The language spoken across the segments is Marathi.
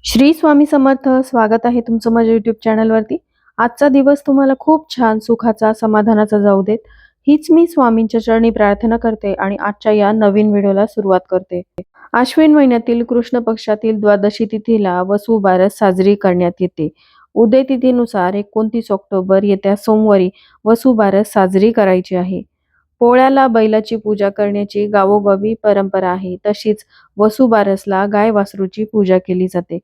श्री स्वामी समर्थ. स्वागत आहे तुमचं माझ्या युट्यूब चॅनलवरती. आजचा दिवस तुम्हाला खूप छान सुखाचा समाधानाचा जाऊ देत, हीच मी स्वामींच्या चरणी प्रार्थना करते आणि आजच्या या नवीन व्हिडिओला सुरुवात करते. आश्विन महिन्यातील कृष्ण पक्षातील द्वादशी तिथीला वसुबारस साजरी करण्यात येते. उदय तिथीनुसार 29 ऑक्टोबर येत्या सोमवारी वसुबारस साजरी करायची आहे. पोळ्याला बैलाची पूजा करण्याची गावोगावी परंपरा आहे. तशीच वसुबारसला गाय वासरूची पूजा केली जाते.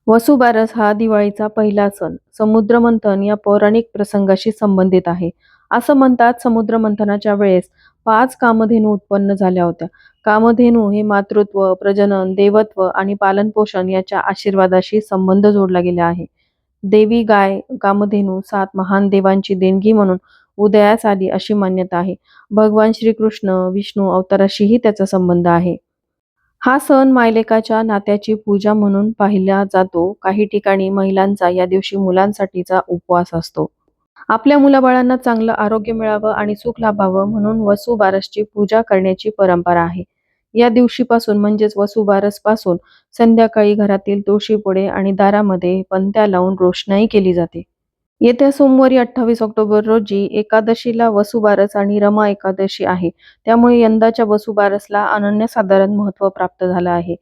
वसुबारस हा दिवाळीचा पहिला सण समुद्रमंथन या पौराणिक प्रसंगाशी संबंधित आहे. असं म्हणतात, समुद्रमंथनाच्या वेळेस 5 कामधेनू उत्पन्न झाल्या होत्या. कामधेनू हे मातृत्व, प्रजनन, देवत्व आणि पालनपोषण याच्या आशीर्वादाशी संबंध जोडला गेला आहे. देवी गाय कामधेनू 7 महान देवांची देणगी म्हणून उदयास आली अशी मान्यता आहे. भगवान श्रीकृष्ण विष्णू अवताराशीही त्याचा संबंध आहे. हा सण मायलेकाच्या नात्याची पूजा म्हणून पाहिला जातो. काही ठिकाणी महिलांचा या दिवशी मुलांसाठीचा उपवास असतो. आपल्या मुलाबाळांना चांगलं आरोग्य मिळावं आणि सुख लाभावं म्हणून वसुबारसची पूजा करण्याची परंपरा आहे. या दिवशीपासून म्हणजेच वसुबारस पासून संध्याकाळी घरातील तुळशीपुढे आणि दारामध्ये पणत्या लावून रोषणाई केली जाते. येत्या सोमवारी 28 ऑक्टोबर रोजी एकादशीला वसुबारस आणि रमा एकादशी आहे. त्यामुळे यंदाच्या वसुबारसला अनन्यसाधारण महत्त्व प्राप्त झालं आहे.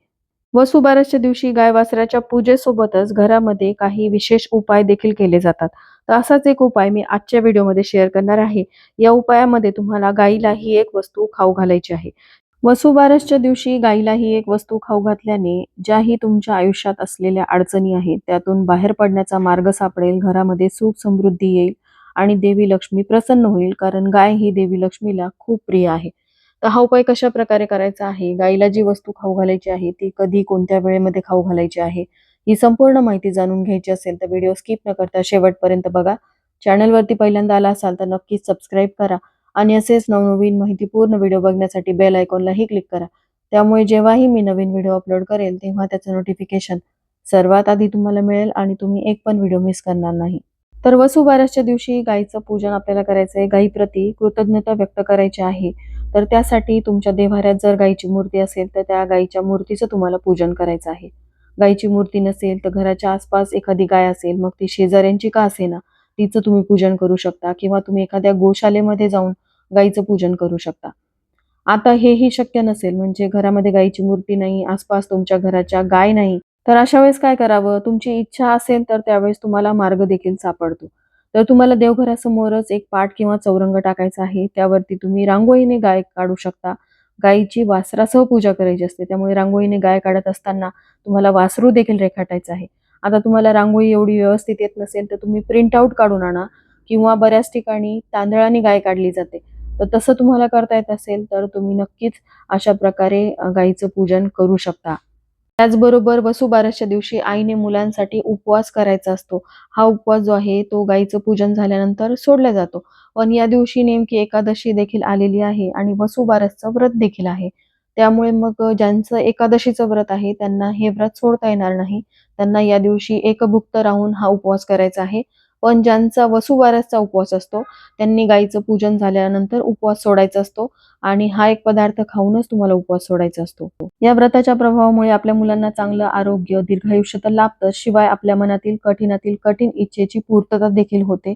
वसुबारसच्या दिवशी गाय वासराच्या पूजेसोबतच घरामध्ये काही विशेष उपाय देखील केले जातात. तर असाच एक उपाय मी आजच्या व्हिडिओमध्ये शेअर करणार आहे. या उपायामध्ये तुम्हाला गाईला ही एक वस्तू खाऊ घालायची आहे. वसुबारसच्या दिवशी गाईला ही एक वस्तू खाऊ घातल्याने ज्याही तुमच्या आयुष्यात असलेल्या अडचणी आहेत त्यातून बाहेर पडण्याचा मार्ग सापडेल. घरामध्ये सुख समृद्धी येईल आणि देवी लक्ष्मी प्रसन्न होईल, कारण गाय ही देवी लक्ष्मीला खूप प्रिय आहे. तर हा उपाय कशा प्रकारे करायचा आहे, गाईला जी वस्तू खाऊ घालायची आहे ती कधी कोणत्या वेळेमध्ये खाऊ घालायची आहे, ही संपूर्ण माहिती जाणून घ्यायची असेल तर व्हिडिओ स्किप न करता शेवटपर्यंत बघा. चॅनलवरती पहिल्यांदा आला असाल तर नक्कीच सबस्क्राईब करा आणि असेच नवनवीन माहितीपूर्ण व्हिडिओ बघण्यासाठी बेल आयकॉनलाही क्लिक करा. त्यामुळे जेव्हाही मी नवीन व्हिडिओ अपलोड करेल तेव्हा त्याचं नोटिफिकेशन सर्वात आधी तुम्हाला मिळेल आणि तुम्ही एक पण व्हिडिओ मिस करणार नाही. तर वसुबारसच्या दिवशी गाईचं पूजन आपल्याला करायचं आहे. गाईप्रती कृतज्ञता व्यक्त करायची आहे. तर त्यासाठी तुमच्या देव्हाऱ्यात जर गाईची मूर्ती असेल तर त्या गाईच्या मूर्तीचं तुम्हाला पूजन करायचं आहे. गाईची मूर्ती नसेल तर घराच्या आसपास एखादी गाय असेल, मग ती शेजाऱ्यांची का असेना, तिचं तुम्ही पूजन करू शकता किंवा तुम्ही एखाद्या गोशालेमध्ये जाऊन गाईचं पूजन करू शकता. आता हेही शक्य नसेल, म्हणजे घरामध्ये गाईची मूर्ती नाही, आसपास तुमच्या घराच्या गाय नाही, तर अशा वेळेस काय करावं? तुमची इच्छा असेल तर त्यावेळेस तुम्हाला मार्ग देखील सापडतो. तर तुम्हाला देवघरासमोरच एक पाट किंवा चौरंग टाकायचा आहे. त्यावरती तुम्ही रांगोळीने गाय काढू शकता. गायीची वासरासह पूजा करायची असते, त्यामुळे रांगोळीने गाय काढत असताना तुम्हाला वासरू देखील रेखाटायचं आहे. आता तुम्हाला रांगोळी एवढी व्यवस्थित येत नसेल तर तुम्ही प्रिंट आउट काढून आणा किंवा बऱ्याच ठिकाणी तांदळाने गाय काढली जाते. तर तसं तुम्हाला करता येत असेल तर तुम्ही नक्कीच अशा प्रकारे गाईचं पूजन करू शकता. त्याचबरोबर वसुबारसच्या दिवशी आईने मुलांसाठी उपवास करायचा असतो. हा उपवास जो आहे तो गाईचं पूजन झाल्यानंतर सोडला जातो. पण या दिवशी नेमकी एकादशी देखील आलेली आहे आणि वसुबारसचं व्रत देखील आहे. त्यामुळे मग ज्यांचं एकादशीचं व्रत आहे त्यांना हे व्रत सोडता येणार नाही. त्यांना या दिवशी एकभुक्त राहून हा उपवास करायचा आहे. पण ज्यांचा वसुबारसचा उपवास असतो त्यांनी गाईचं पूजन झाल्यानंतर उपवास सोडायचा असतो आणि हा एक पदार्थ खाऊनच तुम्हाला उपवास सोडायचा असतो. या व्रताच्या प्रभावामुळे आपल्या मुलांना चांगलं आरोग्य, दीर्घायुष्य तर लाभतं, शिवाय आपल्या मनातील कठीणातील कठीण इच्छेची पूर्तता देखील होते.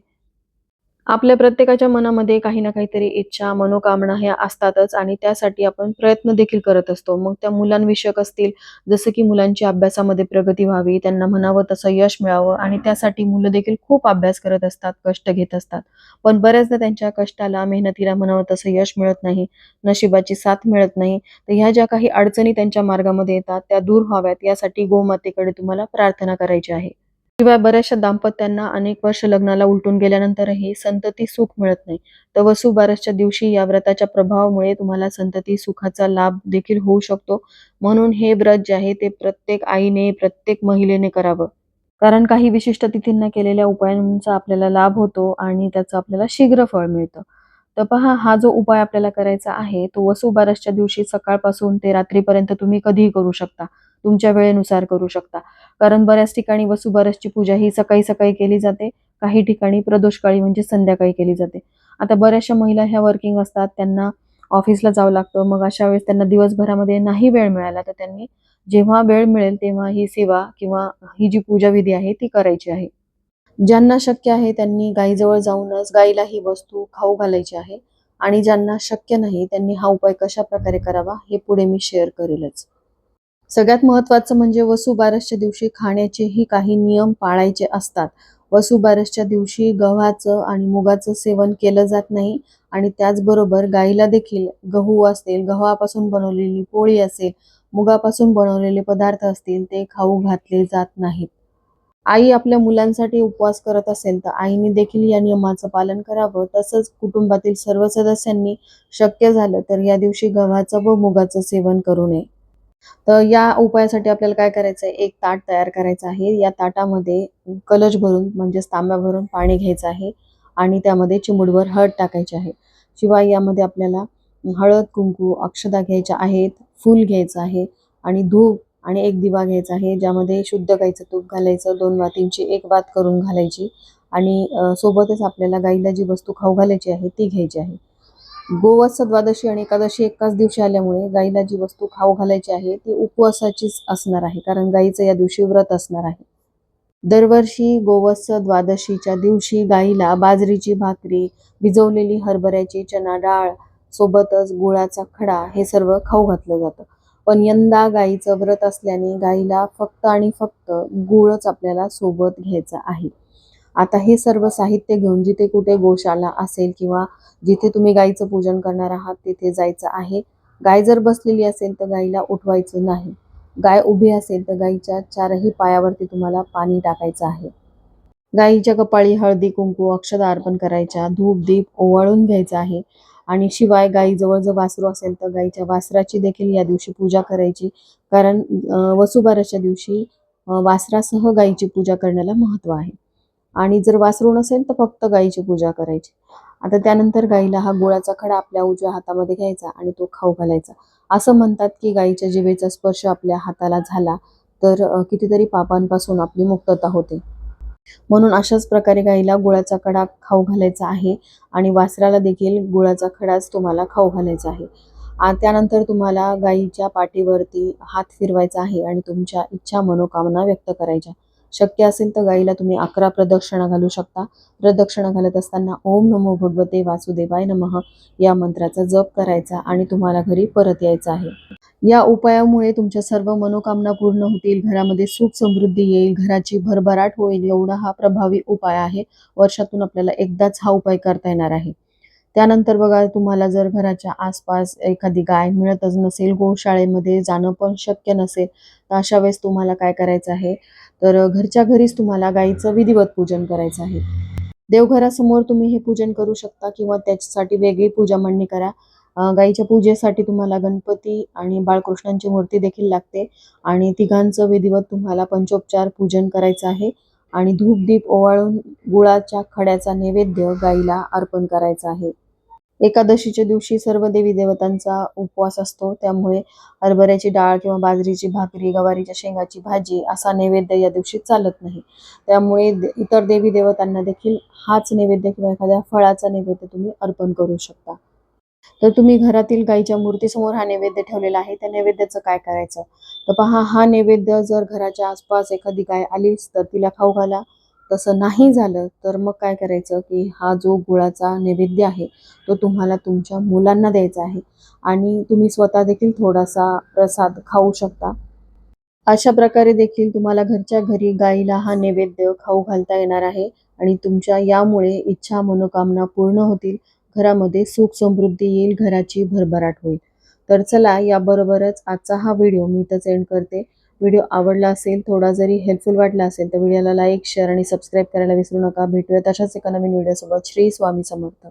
आपल्या प्रत्येकाच्या मनामध्ये काही ना काहीतरी इच्छा, मनोकामना ह्या असतातच आणि त्यासाठी आपण प्रयत्न देखील करत असतो. मग त्या मुलांविषयक असतील, जसं की मुलांची अभ्यासामध्ये प्रगती व्हावी, त्यांना म्हणावं तसं यश मिळावं आणि त्यासाठी मुलं देखील खूप अभ्यास करत असतात, कष्ट घेत असतात. पण बऱ्याचदा त्यांच्या कष्टाला, मेहनतीला म्हणावं तसं यश मिळत नाही, नशिबाची साथ मिळत नाही. तर ह्या ज्या काही अडचणी त्यांच्या मार्गामध्ये येतात त्या दूर व्हाव्यात यासाठी गोमातेकडे तुम्हाला प्रार्थना करायची आहे. शिवाय बऱ्याचशा दाम्पत्यांना अनेक वर्ष लग्नाला उलटून गेल्यानंतरही संतती सुख मिळत नाही. तर वसुबारसच्या दिवशी या व्रताच्या प्रभावामुळे तुम्हाला संतती सुखाचा लाभ देखील होऊ शकतो. म्हणून हे व्रत जे आहे ते प्रत्येक आईने, प्रत्येक महिलेने करावं. कारण काही विशिष्ट तिथींना केलेल्या उपायांचा आपल्याला लाभ होतो आणि त्याचं आपल्याला शीघ्र फळ मिळतं. तर पहा, हा जो उपाय आपल्याला करायचा आहे तो वसुबारसच्या दिवशी सकाळपासून ते रात्रीपर्यंत तुम्ही कधीही करू शकता. तुमच्या वेळेनुसार करू शकता. कारण बऱ्याच ठिकाणी वसुबारसची पूजा ही सकाळी सकाळी केली जाते, काही ठिकाणी प्रदोषकाळी म्हणजे संध्याकाळी केली जाते. आता बऱ्याचशा महिला ह्या वर्किंग असतात, त्यांना ऑफिसला जावं लागतं. मग अशा वेळेस त्यांना दिवसभरामध्ये नाही वेळ मिळाला तर त्यांनी जेव्हा वेळ मिळेल तेव्हा ही सेवा किंवा ही जी पूजा विधी आहे ती करायची आहे. ज्यांना शक्य आहे त्यांनी गायीजवळ जाऊनच गायीला ही वस्तू खाऊ घालायची आहे आणि ज्यांना शक्य नाही त्यांनी हा उपाय कशा प्रकारे करावा हे पुढे मी शेअर करेलच. सगळ्यात महत्त्वाचं म्हणजे वसुबारसच्या दिवशी खाण्याचेही काही नियम पाळायचे असतात. वसुबारसच्या दिवशी गव्हाचं आणि मुगाचं सेवन केलं जात नाही आणि त्याचबरोबर गाईला देखील गहू असेल, गव्हापासून बनवलेली पोळी असेल, मुगापासून बनवलेले पदार्थ असतील ते खाऊ घातले जात नाहीत. आई आपल्या मुलांसाठी उपवास करत असेल तर आईने देखील या नियमाचं पालन करावं. तसंच कुटुंबातील सर्व सदस्यांनी शक्य झालं तर या दिवशी गव्हाचं व मुगाचं सेवन करू नये. तर या उपायासाठी आपल्याला काय करायचं आहे, एक ताट तयार करायचं आहे. या ताटामध्ये कलश भरून म्हणजेच तांब्या भरून पाणी घ्यायचं आहे आणि त्यामध्ये चिमूटभर हळद टाकायची आहे. शिवाय यामध्ये आपल्याला हळद, कुंकू, अक्षता घ्यायच्या आहेत, फूल घ्यायचं आहे आणि धूप आणि एक दिवा घ्यायचा आहे, ज्यामध्ये शुद्ध गाईचं तूप घालायचं, 2 वातींची 1 वात करून घालायची आणि सोबतच आपल्याला गाईला जी वस्तू खाऊ घालायची आहे ती घ्यायची आहे. गोवत्स द्वादशी आणि एकादशी एकाच दिवशी आल्यामुळे गाईला जी वस्तू खाऊ घालायची आहे ती उपवासाचीच असणार आहे, कारण गाईचं या दिवशी व्रत असणार आहे. दरवर्षी गोवत्स द्वादशीच्या दिवशी गाईला बाजरीची भाकरी, भिजवलेली हरभऱ्याची चणा डाळ सोबतच गुळाचा खडा हे सर्व खाऊ घातलं जातं. पण यंदा गाईचं व्रत असल्याने गाईला फक्त आणि फक्त गूळच आपल्याला सोबत घ्यायचा आहे. आता हे सर्व साहित्य घेऊन जिथे कुठे गोशाला असेल किंवा जिथे तुम्ही गाईचं पूजन करणार आहात तिथे जायचं आहे. गाय जर बसलेली असेल तर गाईला उठवायचं नाही. गाय उभी असेल तर गाईच्या चारही पायावरती तुम्हाला पाणी टाकायचं आहे. गाईच्या कपाळी हळदी कुंकू अक्षता अर्पण करायच्या, धूप दीप ओवाळून घ्यायचा आहे आणि शिवाय गाईजवळ जर वासरू असेल तर गाईच्या वासराची देखील या दिवशी पूजा करायची, कारण वसुबारसच्या दिवशी वासरासह गाईची पूजा करण्याला महत्त्व आहे. आणि जर वासरू नसेल तर फक्त गाईची पूजा करायची. आता त्यानंतर गाईला हा गुळाचा खडा आपल्या उजव्या हातामध्ये घ्यायचा आणि तो खाऊ घालायचा. असं म्हणतात की गाईच्या जिभेचा स्पर्श आपल्या हाताला झाला तर कितीतरी पापांपासून आपली मुक्तता होते. म्हणून अशाच प्रकारे गाईला गुळाचा खडा खाऊ घालायचा आहे आणि वासराला देखील गुळाचा खडाच तुम्हाला खाऊ घालायचा आहे. त्यानंतर तुम्हाला गाईच्या पाठीवरती हात फिरवायचा आहे आणि तुमच्या इच्छा मनोकामना व्यक्त करायच्या. शक्य असेल तर गाईला तुम्ही 11 प्रदक्षिणा घालू शकता. प्रदक्षिणा घालत असताना ओम नमो भगवते वासुदेवाय नमः या मंत्राचा जप करायचा आणि तुम्हाला घरी परत यायचं आहे. या उपायामुळे तुमच्या सर्व मनोकामना पूर्ण होतील, घरामध्ये सुख समृद्धी येईल, घराची भरभराट होईल, एवढा हा प्रभावी उपाय आहे. वर्षातून आपल्याला एकदाच हा उपाय करता येणार आहे. त्यानंतर बघा, तुम्हाला जर घराच्या आसपास एखादी गाय मिळतच नसेल, गोशाळेमध्ये जाणं पण शक्य नसेल, तर अशा वेळेस तुम्हाला काय करायचं आहे, तर घरच्या घरीच तुम्हाला गाईचं विधिवत पूजन करायचं आहे. देवघरासमोर तुम्ही हे पूजन करू शकता किंवा त्याच्यासाठी वेगळी पूजा मांडणी करा. गाईच्या पूजेसाठी तुम्हाला गणपती आणि बाळकृष्णांची मूर्ती देखील लागते आणि तिघांचं विधिवत तुम्हाला पंचोपचार पूजन करायचं आहे आणि धूप-दीप ओवाळून गुळाच्या खड्याचा नैवेद्य गाईला अर्पण करायचा आहे. एकादशीच्या दिवशी सर्व देवी देवतांचा उपवास असतो, त्यामुळे हरभऱ्याची डाळ किंवा बाजरीची भाकरी, गवारीच्या शेंगाची भाजी असा नैवेद्य या दिवशी चालत नाही. त्यामुळे इतर देवी देवतांना देखील हाच नैवेद्य किंवा एखाद्या फळाचा नैवेद्य तुम्ही अर्पण करू शकता. तर तुम्ही घरातील गाईच्या मूर्तीसमोर हा नैवेद्य ठेवलेला आहे, त्या नैवेद्याचं काय करायचं? तर पहा, हा नैवेद्य जर घराच्या आसपास एखादी गाय आलीच तर तिला खाऊ घाला. तसं नाही झालं तर मग काय करायचं, की हा जो गुळाचा नैवेद्य आहे तो तुम्हाला तुमच्या मुलांना द्यायचा आहे आणि तुम्ही स्वतः देखील थोडासा प्रसाद खाऊ शकता. अशा प्रकारे देखील तुम्हाला घरच्या घरी गाईला हा नैवेद्य खाऊ घालता येणार आहे आणि तुमच्या यामुळे इच्छा मनोकामना पूर्ण होतील. घरामध्ये सुख समृद्धी येईल, घराची भरभराट होईल. तर चला, याबरोबरच आजचा हा व्हिडिओ मी इथंच एंड करते. व्हिडिओ आवडला असेल, थोडा जरी हेल्पफुल वाटला असेल तर व्हिडिओला लाईक, शेअर आणि सबस्क्राईब करायला विसरू नका. भेटूया तशाच एका नवीन व्हिडिओसोबत. श्री स्वामी समर्थ.